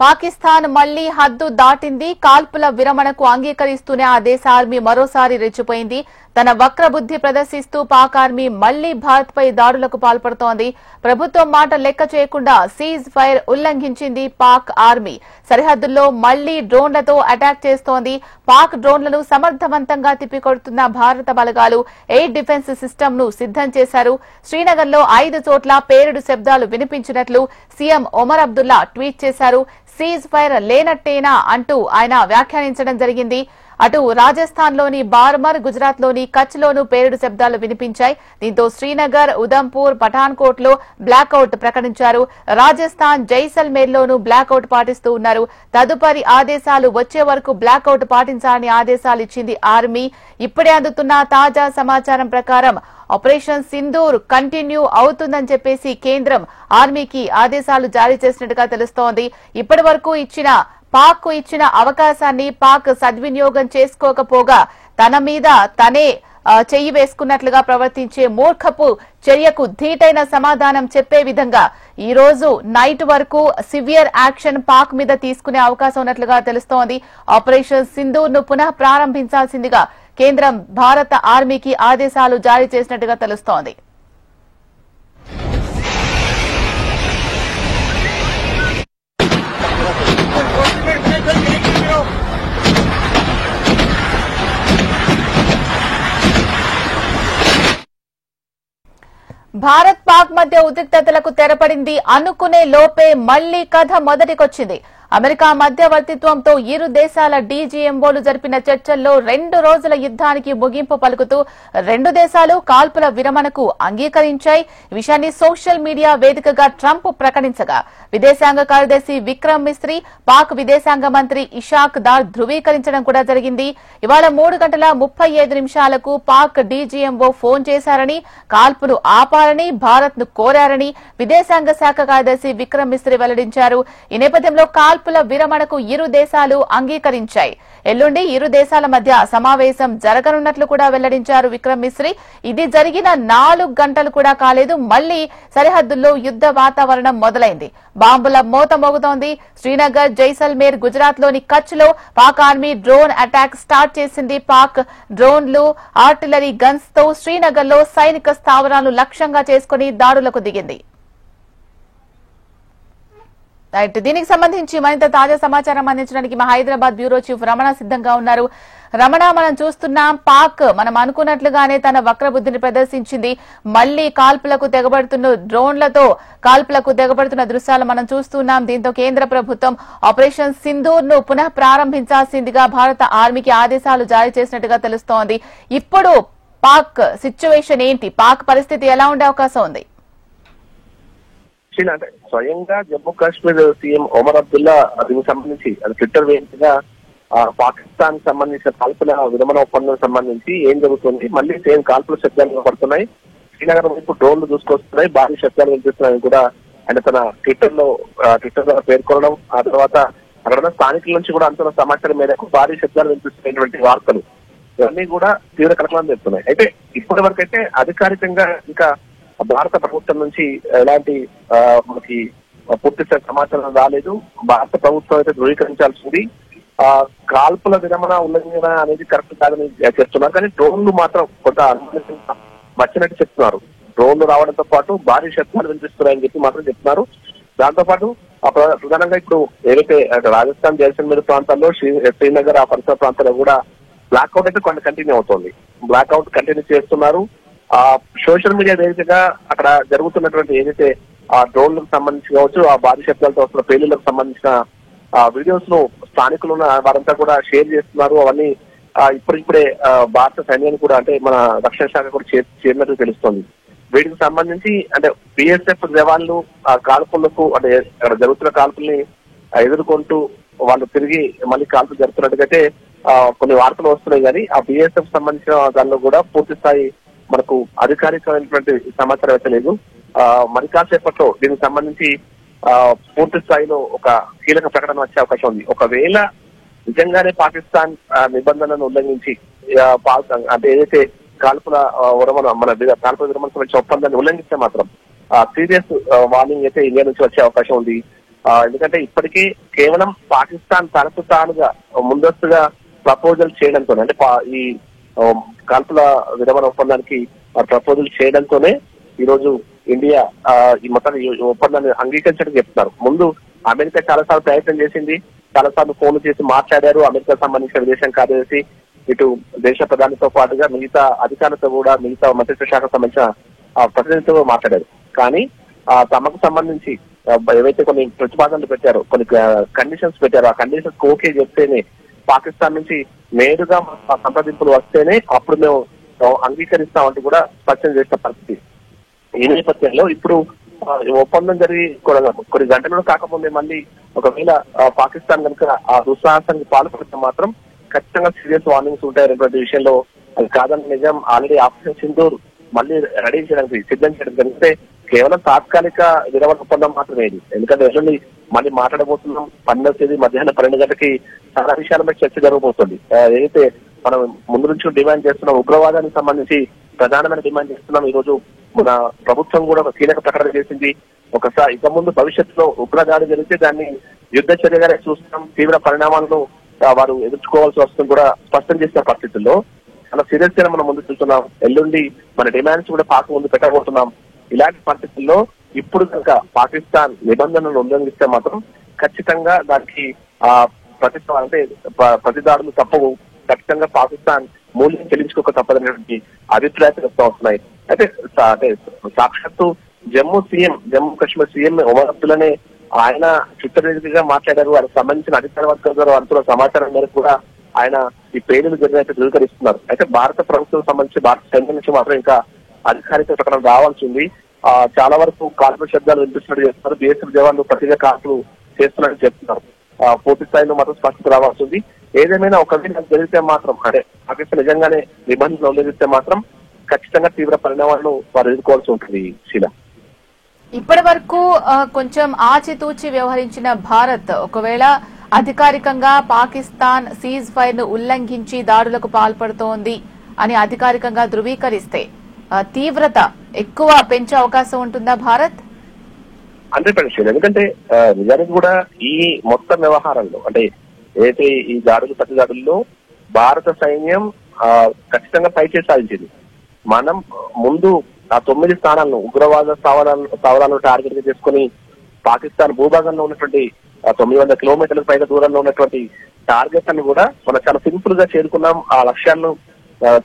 పాకిస్తాన్ మళ్లీ హద్దు దాటింది. కాల్పుల విరమణకు అంగీకరిస్తూనే ఆ దేశ ఆర్మీ మరోసారి రెచ్చిపోయింది. తన వక్రబుద్ది ప్రదర్శిస్తూ పాక్ ఆర్మీ మళ్లీ భారత్ పై దాడులకు పాల్పడుతోంది. ప్రభుత్వం మాట లెక్క చేయకుండా సీజ్ ఫైర్ ఉల్లంఘించింది పాక్ ఆర్మీ. సరిహద్దుల్లో మళ్లీ డ్రోన్లతో అటాక్ చేస్తోంది. పాక్ డ్రోన్లను సమర్థవంతంగా తిప్పికొడుతున్న భారత బలగాలు ఎయిర్ డిఫెన్స్ సిస్టమ్ ను సిద్దం చేశారు. శ్రీనగర్ లో 5 చోట్ల పేలుడు శబ్దాలు వినిపించినట్లు సీఎం ఒమర్ అబ్దుల్లా ట్వీట్ చేశారు. సీజ్ ఫైర్ లేనట్టేనా అంటూ ఆయన వ్యాఖ్యానించడం జరిగింది. అటు రాజస్థాన్ లోని బార్మర్, గుజరాత్ లోని కచ్ లోనూ పేలుడు శబ్దాలు వినిపించాయి. దీంతో శ్రీనగర్, ఉదంపూర్, పఠాన్కోట్ లో బ్లాకౌట్ ప్రకటించారు. రాజస్థాన్, జైసల్మేర్ లోనూ బ్లాకౌట్ పాటిస్తూ ఉన్నారు. తదుపరి ఆదేశాలు వచ్చే వరకు బ్లాకౌట్ పాటించాలని ఆదేశాలు ఇచ్చింది ఆర్మీ. ఇప్పుడే అందుతున్న తాజా సమాచారం ప్రకారం ఆపరేషన్ సింధూర్ కంటిన్యూ అవుతుందని చెప్పేసి కేంద్రం ఆర్మీకి ఆదేశాలు జారీ చేసినట్టుగా తెలుస్తోంది. ఇప్పటి వరకు పాక్ ఇచ్చిన అవకాశాన్ని పాక్ సద్వినియోగం చేసుకోకపోగా తన మీద తనే చెయ్యి వేసుకున్నట్లుగా ప్రవర్తించే మూర్ఖపు చర్యకు ధీటైన సమాధానం చెప్పే విధంగా ఈ రోజు నైట్ వరకు సివియర్ యాక్షన్ పాక్ మీద తీసుకునే అవకాశం ఉన్నట్లుగా తెలుస్తోంది. ఆపరేషన్ సింధూర్ ను పునః ప్రారంభించాల్సిందిగా కేంద్రం భారత ఆర్మీకి ఆదేశాలు జారీ చేసినట్టుగా తెలుస్తోంది. భారత్ పాక్ మధ్య ఉద్రిక్తతలకు తెరపడింది. అనుకునే లోపే మళ్లీ కథ మొదటికొచ్చింది. అమెరికా మధ్యవర్తిత్వంతో ఇరు దేశాల డీజీఎంఓలు జరిపిన చర్చల్లో 2 రోజుల యుద్ధానికి ముగింపు పలుకుతూ 2 దేశాలు కాల్పుల విరమణకు అంగీకరించాయి. ఈ విషయాన్ని సోషల్ మీడియా వేదికగా ట్రంప్ ప్రకటించగా విదేశాంగ కార్యదర్శి విక్రమ్ మిస్రీ, పాక్ విదేశాంగ మంత్రి ఇషాక్ దార్ ధృవీకరించడం కూడా జరిగింది. ఇవాళ 3:35 పాక్ డీజీఎంఓ ఫోన్ చేశారని, కాల్పులు ఆపాలని భారత్ ను కోరారని విదేశాంగ శాఖ కార్యదర్శి విక్రమ్ మిస్రీ వెల్లడించారు. ఈ నేపథ్యంలో కాల్పుల విరమణకు ఇరు దేశాలు అంగీకరించాయి. ఎల్లుండి ఇరు దేశాల మధ్య సమావేశం జరగనున్నట్లు కూడా వెల్లడించారు విక్రమ్ మిస్రీ. ఇది జరిగిన 4 గంటలు కూడా కాలేదు, మళ్లీ సరిహద్దుల్లో యుద్ద వాతావరణం మొదలైంది. బాంబుల మోత మోగుతోంది. శ్రీనగర్, జైసల్మేర్, గుజరాత్ లోని కచ్ లో Pak army drone attack start చేసింది. పాక్ డ్రోన్లు, ఆర్టిలరీ గన్స్ తో శ్రీనగర్ లో సైనిక స్థావరాలను లక్ష్యంగా చేసుకుని దాడులకు దిగింది. దీనికి సంబంధించి మరింత తాజా సమాచారం అందించడానికి మా హైదరాబాద్ బ్యూరో చీఫ్ రమణ సిద్ధంగా ఉన్నారు. రమణ, మనం చూస్తున్నాం పాక్ మనం అనుకున్నట్లుగానే తన వక్రబుద్ధిని ప్రదర్శించింది. మళ్లీ కాల్పులకు తెగబడుతున్న డ్రోన్లతో కాల్పులకు తెగబడుతున్న దృశ్యాలు మనం చూస్తున్నాం. దీంతో కేంద్ర ప్రభుత్వం ఆపరేషన్ సింధూర్ ను పునః ప్రారంభించాల్సిందిగా భారత ఆర్మీకి ఆదేశాలు జారీ చేసినట్టుగా తెలుస్తోంది. ఇప్పుడు పాక్ సిచ్యువేషన్ ఏంటి? పాక్ పరిస్థితి ఎలా ఉండే అవకాశం ఉంది? అంటే స్వయంగా జమ్మూ కాశ్మీర్ సీఎం ఒమర్ అబ్దుల్లా దీనికి సంబంధించి ట్విట్టర్ వేదికగా పాకిస్తాన్ సంబంధించిన కాల్పుల విరమణ ఒప్పందం సంబంధించి ఏం జరుగుతుంది, మళ్ళీ సేమ్ కాల్పుల శబ్దాలు పడుతున్నాయి, శ్రీనగర్ వైపు డ్రోన్లు దూసుకొస్తున్నాయి, భారీ శబ్దాలు వినిపిస్తున్నాయని కూడా ఆయన తన ట్విట్టర్ ద్వారా పేర్కొనడం, ఆ తర్వాత అక్కడ స్థానికుల నుంచి కూడా అంతున్న సమాచారం మేరకు భారీ శబ్దాలు వినిపిస్తున్నటువంటి వార్తలు ఇవన్నీ కూడా తీవ్ర కలకలం చెప్తున్నాయి. అయితే ఇప్పటి వరకు అయితే అధికారికంగా ఇంకా భారత ప్రభుత్వం నుంచి ఎలాంటి మనకి పూర్తి సమాచారం రాలేదు. భారత ప్రభుత్వం అయితే ధృవీకరించాల్సింది. కాల్పుల విరమణ ఉల్లంఘన అనేది కరెక్ట్ కాదని చెప్తున్నారు, కానీ డ్రోన్లు మాత్రం కొంత వచ్చినట్టు చెప్తున్నారు. డ్రోన్లు రావడంతో పాటు భారీ శబ్దాలు వినిపిస్తున్నాయని చెప్పి మాత్రం చెప్తున్నారు. దాంతో పాటు ప్రధానంగా ఇప్పుడు ఏదైతే రాజస్థాన్, జైసల్మేర్ ప్రాంతాల్లో, శ్రీనగర్ ఆ పరిసర ప్రాంతాల్లో కూడా బ్లాక్అవుట్ అయితే కంటిన్యూ అవుతోంది. బ్లాక్అవుట్ కంటిన్యూ చేస్తున్నారు. సోషల్ మీడియా వేదికగా అక్కడ జరుగుతున్నటువంటి ఏదైతే ఆ డ్రోన్లకు సంబంధించి కావచ్చు, ఆ భారీ శబ్దాలతో వస్తున్న పేలులకు సంబంధించిన వీడియోస్ ను స్థానికులు వారంతా కూడా షేర్ చేస్తున్నారు. అవన్నీ ఇప్పుడిప్పుడే భారత సైన్యాన్ని కూడా అంటే మన రక్షణ శాఖ కూడా చేరినట్టు తెలుస్తోంది. వీటికి సంబంధించి అంటే బిఎస్ఎఫ్ జవాన్లు ఆ కాల్పులకు అంటే అక్కడ జరుగుతున్న కాల్పుల్ని ఎదుర్కొంటూ వాళ్ళు తిరిగి మళ్ళీ కాల్పులు జరుపుతున్నట్టుగైతే కొన్ని వార్తలు వస్తున్నాయి. కానీ ఆ బిఎస్ఎఫ్ సంబంధించిన దానిలో కూడా పూర్తి స్థాయి మనకు అధికారికమైనటువంటి సమాచారం అయితే లేదు. మరి కాసేపట్లో దీనికి సంబంధించి పూర్తి స్థాయిలో ఒక కీలక ప్రకటన వచ్చే అవకాశం ఉంది. ఒకవేళ నిజంగానే పాకిస్తాన్ నిబంధనలను ఉల్లంఘించి అంటే ఏదైతే కాల్పుల విరమణ మన కాల్పుల విరమణ సంబంధించిన ఒప్పందాన్ని ఉల్లంఘిస్తే మాత్రం సీరియస్ వార్నింగ్ అయితే ఇండియా నుంచి వచ్చే అవకాశం ఉంది. ఎందుకంటే ఇప్పటికీ కేవలం పాకిస్తాన్ తరపు తానుగా ముందస్తుగా ప్రపోజల్ చేయడంతో అంటే ఈ కాల్పుల విరమణ ఒప్పందానికి ప్రపోజల్ చేయడంతోనే ఈ రోజు ఇండియా ఈ మొత్తాన్ని ఒప్పందాన్ని అంగీకరించడం చెప్తున్నారు. ముందు అమెరికా చాలాసార్లు ప్రయత్నం చేసింది, చాలాసార్లు ఫోన్లు చేసి మాట్లాడారు. అమెరికా సంబంధించిన విదేశాంగ కార్యదర్శి ఇటు దేశ ప్రధానితో పాటుగా మిగతా అధికారులతో కూడా మిగతా మంత్రిత్వ శాఖకు సంబంధించిన ప్రతినిధులతో మాట్లాడారు. కానీ తమకు సంబంధించి ఏవైతే కొన్ని ప్రతిపాదనలు పెట్టారో, కొన్ని కండిషన్స్ పెట్టారో, ఆ కండిషన్స్ ఓకే చెప్తేనే పాకిస్తాన్ నుంచి నేరుగా సంప్రదింపులు వస్తేనే అప్పుడు మేము అంగీకరిస్తామంటూ కూడా స్పష్టం చేసిన పరిస్థితి. ఈ నేపథ్యంలో ఇప్పుడు ఒప్పందం జరిగి కొన్ని గంటలు కాకముందే మళ్ళీ ఒకవేళ పాకిస్తాన్ కనుక ఆ దుస్సాహసానికి పాల్పడితే మాత్రం ఖచ్చితంగా సీరియస్ వార్నింగ్స్ ఉంటాయనేటువంటి విషయంలో అది కాదని నిజం. ఆల్రెడీ ఆపరేషన్ సింధూర్ మళ్ళీ రెడీ చేయడానికి సిద్ధం చేయడం జరిగితే కేవలం తాత్కాలిక విరమణ ఒప్పందం మాత్రమే ఇది. ఎందుకంటే ఎల్లుండి మళ్ళీ మాట్లాడబోతున్నాం. 12వ తేదీ మధ్యాహ్నం 12 గంటలకి చాలా విషయాలపై చర్చ జరగబోతుంది. ఏదైతే మనం ముందు నుంచి డిమాండ్ చేస్తున్నాం, ఉగ్రవాదానికి సంబంధించి ప్రధానమైన డిమాండ్ చేస్తున్నాం. ఈ రోజు మన ప్రభుత్వం కూడా ఒక కీలక ప్రకటన చేసింది. ఒకసారి ఇక ముందు భవిష్యత్తులో ఉగ్రదాడి జరిగితే దాన్ని యుద్ధ చర్యగానే చూస్తున్నాం, తీవ్ర పరిణామాలను వారు ఎదుర్కోవాల్సి వస్తుంది కూడా స్పష్టం చేసిన పరిస్థితుల్లో చాలా సీరియస్ గా మనం ముందు చూస్తున్నాం. ఎల్లుండి మన డిమాండ్స్ కూడా పాక్ ముందు పెట్టబోతున్నాం. ఇలాంటి పరిస్థితుల్లో ఇప్పుడు కనుక పాకిస్తాన్ నిబంధనలు ఉల్లంఘిస్తే మాత్రం ఖచ్చితంగా దానికి ప్రతిదాడులు తప్పవు. ఖచ్చితంగా పాకిస్తాన్ మూల్యం చెల్లించుకోక తప్పదనేటువంటి అభిప్రాయాలు వ్యక్తం అవుతున్నాయి. అయితే సాక్షాత్తు జమ్మూ కాశ్మీర్ సీఎం ఒమర్ అబ్దుల్లానే ఆయన చిత్తరేదిగా మాట్లాడారు. వారికి సంబంధించిన అధికార వర్గాల అంతున్న సమాచారం మేరకు కూడా ఆయన ఈ పేలులు జరిగినట్టు ధృవీకరిస్తున్నారు. అయితే భారత ప్రభుత్వం సంబంధించి భారత సైన్యం నుంచి మాత్రం ఇంకా అధికారిక ప్రకటన రావాల్సి ఉంది. చాలా వరకు కాల్పుల శబ్దాలు వినిపిస్తున్నట్టు చెప్తున్నారు. బీఎస్ఎఫ్ జవాన్లు ప్రతిగా కాల్పులు చేస్తున్నట్టు చెప్తున్నారు. పూర్తి స్థాయిలో మాత్రం స్పష్టత రావాల్సి ఉంది. ఏదేమైనా ఒకవేళ జరిగితే మాత్రం అంటే పాకిస్తాన్ నిజంగానే నిబంధనలు ఉల్లంఘిస్తే మాత్రం ఖచ్చితంగా తీవ్ర పరిణామాలను వారు ఎదుర్కోవాల్సి ఉంటుంది. శీలా, ఇప్పటి వరకు కొంచెం ఆచితూచి వ్యవహరించిన భారత్ ఒకవేళ అధికారికంగా పాకిస్తాన్ సీజ్ ఫైర్ ను ఉల్లంఘించి దాడులకు పాల్పడుతోంది అని అధికారికంగా ధృవీకరిస్తే తీవ్రత ఎక్కువ పెంచే అవకాశం ఉంటుందా భారత్? 100%. ఎందుకంటే నిజానికి కూడా ఈ మొత్తం వ్యవహారంలో అంటే ఏదైతే ఈ ప్రతి దాడుల్లో భారత సైన్యం ఖచ్చితంగా పైచే సాధించింది. మనం ముందు ఆ 9 స్థానాలను ఉగ్రవాద స్థావరాలను టార్గెట్ గా చేసుకుని పాకిస్తాన్ భూభాగంలో ఉన్నటువంటి 900 కిలోమీటర్ల పైగా దూరంలో ఉన్నటువంటి టార్గెట్ లను కూడా మనం చాలా సింపుల్ గా చేరుకున్నాం. ఆ లక్ష్యాలను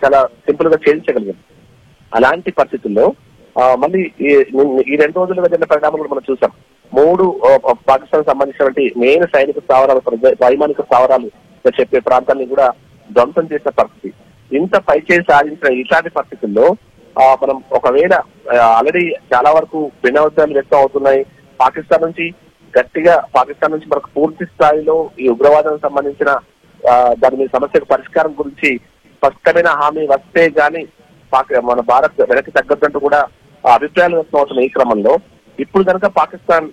చాలా సింపుల్ గా ఛేదించగలిగాం. అలాంటి పరిస్థితుల్లో మళ్ళీ ఈ 2 రోజులుగా జరిగిన పరిణామాలు మనం చూసాం. 3 పాకిస్తాన్ సంబంధించినటువంటి మెయిన్ సైనిక స్థావరాలు, వైమానిక స్థావరాలు చెప్పే ప్రాంతాన్ని కూడా ధ్వంసం చేసిన పరిస్థితి. ఇంత పైచేసి సాధించిన ఇట్లాంటి పరిస్థితుల్లో మనం ఒకవేళ ఆల్రెడీ చాలా వరకు భిన్నాభిప్రాయాలు వ్యక్తం అవుతున్నాయి. పాకిస్తాన్ నుంచి మనకు పూర్తి స్థాయిలో ఈ ఉగ్రవాదానికి సంబంధించిన దాని మీద సమస్యకు పరిష్కారం గురించి స్పష్టమైన హామీ వస్తే గానీ మన భారత్ వెనక్కి తగ్గద్దంటూ కూడా అభిప్రాయాలు వ్యక్తం అవుతున్నాయి. ఈ క్రమంలో ఇప్పుడు కనుక పాకిస్తాన్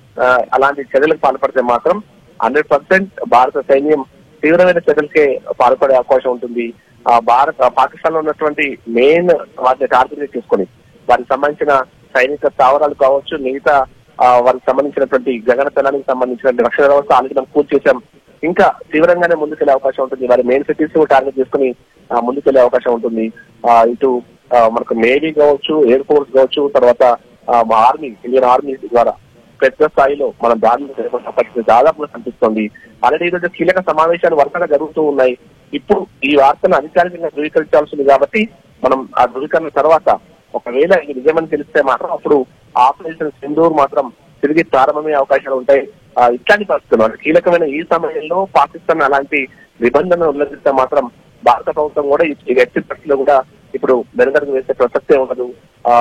అలాంటి చర్యలకు పాల్పడితే మాత్రం 100% భారత సైన్యం తీవ్రమైన చర్యలకే పాల్పడే అవకాశం ఉంటుంది. పాకిస్తాన్ లో ఉన్నటువంటి మెయిన్ వాటిని టార్గెట్ చేసుకుని వారికి సంబంధించిన సైనిక స్థావరాలు కావచ్చు, మిగతా వారికి సంబంధించినటువంటి గగనతలానికి సంబంధించిన రక్షణ వ్యవస్థ ఆల్రెడీ మనం పూర్తి చేశాం. ఇంకా తీవ్రంగానే ముందుకెళ్లే అవకాశం ఉంటుంది. వారి మెయిన్ సిటీస్ టార్గెట్ చేసుకుని ముందుకెళ్లే అవకాశం ఉంటుంది. ఇటు మనకు నేవీ కావచ్చు, ఎయిర్ ఫోర్స్ కావచ్చు, తర్వాత ఆర్మీ, ఇండియన్ ఆర్మీ ద్వారా పెద్ద స్థాయిలో మనం దాడులు దాదాపుగా కనిపిస్తోంది. ఆల్రెడీ ఈరోజు కీలక సమావేశాలు వరుసగా జరుగుతూ ఉన్నాయి. ఇప్పుడు ఈ వార్తను అధికారికంగా ధృవీకరించాల్సింది కాబట్టి మనం ఆ ధృవీకరణ తర్వాత ఒకవేళ ఇది నిజమని తెలిస్తే మాత్రం అప్పుడు ఆపరేషన్ సింధూర్ మాత్రం తిరిగి ప్రారంభమయ్యే అవకాశాలు ఉంటాయి. ఇట్లాంటి పరిస్థితులు అంటే కీలకమైన ఈ సమయంలో పాకిస్తాన్ అలాంటి నిబంధనలు ఉల్లంఘిస్తే మాత్రం భారత ప్రభుత్వం కూడా ఈ ఎట్టి పరిస్థితుల్లో కూడా ఇప్పుడు వెనుకడుగు వేసే ప్రసక్తే ఉండదు.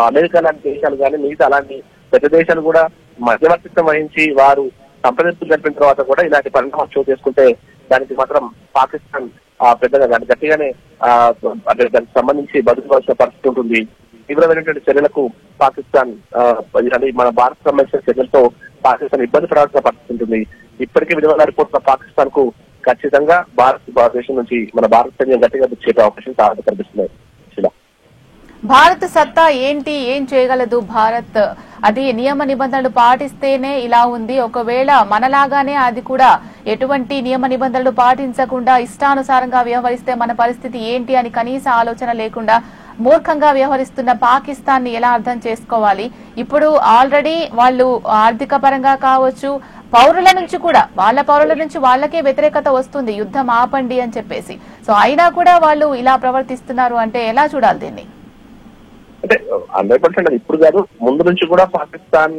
అమెరికా లాంటి దేశాలు కానీ మిగతా అలాంటి పెద్ద దేశాలు కూడా మధ్యవర్తిత్వం వహించి వారు సంప్రదింపులు జరిపిన తర్వాత కూడా ఇలాంటి పరిణామాలు చోటు చేసుకుంటే దానికి మాత్రం పాకిస్తాన్ పెద్దగా గట్టిగానే దానికి సంబంధించి బదులుకోవాల్సిన పరిస్థితి ఉంటుంది. తీవ్రమైనటువంటి చర్యలకు పాకిస్తాన్ మన భారత్ సంబంధించిన చర్యలతో పాకిస్తాన్ ఇబ్బంది పడాల్సిన పరిస్థితి ఉంటుంది. ఇప్పటికే విలువలాడిపోతున్న పాకిస్తాన్ కు ఖచ్చితంగా భారతదేశం నుంచి మన భారత సైన్యం గట్టిగా చేసే అవకాశం చాలా కనిపిస్తున్నాయి. భారత్ సత్తా ఏంటి, ఏం చేయగలదు భారత్? అది నియమ నిబంధనలు పాటిస్తేనే ఇలా ఉంది. ఒకవేళ మనలాగానే అది కూడా ఎటువంటి నియమ నిబంధనలు పాటించకుండా ఇష్టానుసారంగా వ్యవహరిస్తే మన పరిస్థితి ఏంటి అని కనీస ఆలోచన లేకుండా మూర్ఖంగా వ్యవహరిస్తున్న పాకిస్తాన్ ని ఎలా అర్థం చేసుకోవాలి? ఇప్పుడు ఆల్రెడీ వాళ్ళు ఆర్థిక పరంగా కావచ్చు, పౌరుల నుంచి కూడా, వాళ్ళ పౌరుల నుంచి వాళ్ళకే వ్యతిరేకత వస్తుంది, యుద్ధం ఆపండి అని చెప్పేసి. సో అయినా కూడా వాళ్ళు ఇలా ప్రవర్తిస్తున్నారు అంటే ఎలా చూడాలి దీన్ని? అంటే 100% ఇప్పుడు కాదు, ముందు నుంచి కూడా పాకిస్తాన్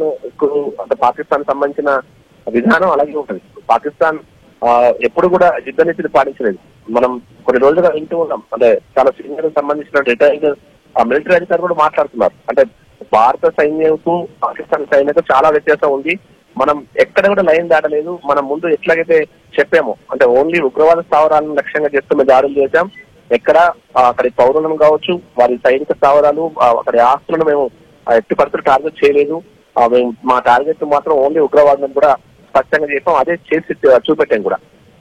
అంటే పాకిస్తాన్ సంబంధించిన విధానం అలాగే ఉంటుంది. పాకిస్తాన్ ఎప్పుడు కూడా యుద్ధ నీతిని పాటించలేదు. మనం కొన్ని రోజులుగా వింటూ ఉన్నాం, అంటే చాలా సీనియర్ సంబంధించిన రిటైర్డ్ మిలిటరీ అధికారులు కూడా మాట్లాడుతున్నారు. అంటే భారత సైన్యంకు పాకిస్తాన్ సైన్యంకు చాలా వ్యత్యాసం ఉంది. మనం ఎక్కడ కూడా లైన్ దాటలేదు. మనం ముందు ఎట్లాగైతే చెప్పామో, అంటే ఓన్లీ ఉగ్రవాద స్థావరాలను లక్ష్యంగా చేస్తూ దాడులు చేశాం. ఎక్కడ అక్కడి పౌరులను కావచ్చు, వారి సైనిక స్థావరాలు, అక్కడి ఆస్తులను మేము ఎట్టి పరిస్థితులు టార్గెట్ చేయలేదు. మేము మా టార్గెట్ మాత్రం ఓన్లీ ఉగ్రవాదులను కూడా స్పష్టంగా చెప్పాం, అదే చేసి చూపెట్టాం కూడా.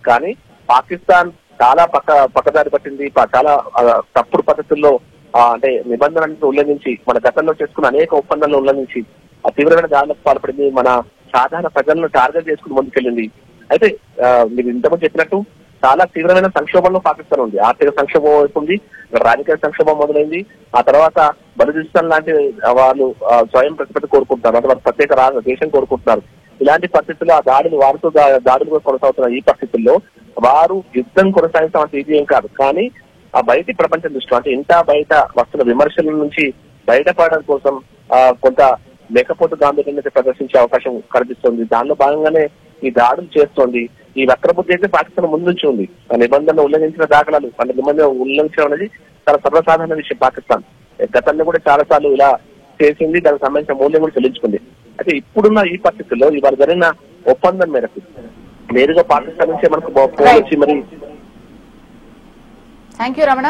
కానీ పాకిస్తాన్ చాలా పక్కదారి పట్టింది. చాలా తప్పుడు పద్ధతుల్లో అంటే నిబంధనలను ఉల్లంఘించి, మన గతంలో చేసుకున్న అనేక ఒప్పందాలను ఉల్లంఘించి తీవ్రమైన దాడులకు పాల్పడింది. మన సాధారణ ప్రజలను టార్గెట్ చేసుకుని ముందుకెళ్ళింది. అయితే మీరు ఇంతకుముందు చెప్పినట్టు చాలా తీవ్రమైన సంక్షోభంలో పాకిస్తాన్ ఉంది. ఆర్థిక సంక్షోభం ఉంది, రాజకీయ సంక్షోభం మొదలైంది. ఆ తర్వాత బలూచిస్తాన్ లాంటి వాళ్ళు స్వయం ప్రతిపత్తి కోరుకుంటున్నారు, అంటే వారు ప్రత్యేక దేశం కోరుకుంటున్నారు. ఇలాంటి పరిస్థితుల్లో ఆ వారితో దాడులు కొనసాగుతున్న ఈ పరిస్థితుల్లో వారు యుద్ధం కొనసాగించడం అంత ఈజీ ఏం కాదు. కానీ ఆ బయటి ప్రపంచం దృష్టిలో, అంటే ఇంటా బయట వస్తున్న విమర్శల నుంచి బయటపడడం కోసం కొంత లేకపోతే గాంభీర్యాన్ని ప్రదర్శించే అవకాశం కనిపిస్తుంది. దానిలో భాగంగానే ఈ దాడులు చేస్తోంది. ఈ వక్రబుద్ధి అయితే పాకిస్తాన్ ముందు నుంచి ఉంది. ఆ నిబంధనలు ఉల్లంఘించిన దాఖలాలు, అంటే నిబంధన ఉల్లంఘించడం అనేది చాలా సర్వసాధారణ విషయం. పాకిస్తాన్ గతంలో కూడా చాలా సార్లు ఇలా చేసింది, దానికి సంబంధించిన మూల్యం కూడా చెల్లించుకుంది. అయితే ఇప్పుడున్న ఈ పరిస్థితుల్లో ఇవాళ జరిగిన ఒప్పందం మేరకు నేరుగా పాకిస్తాన్ నుంచే మనకు థ్యాంక్ యూ రమణ.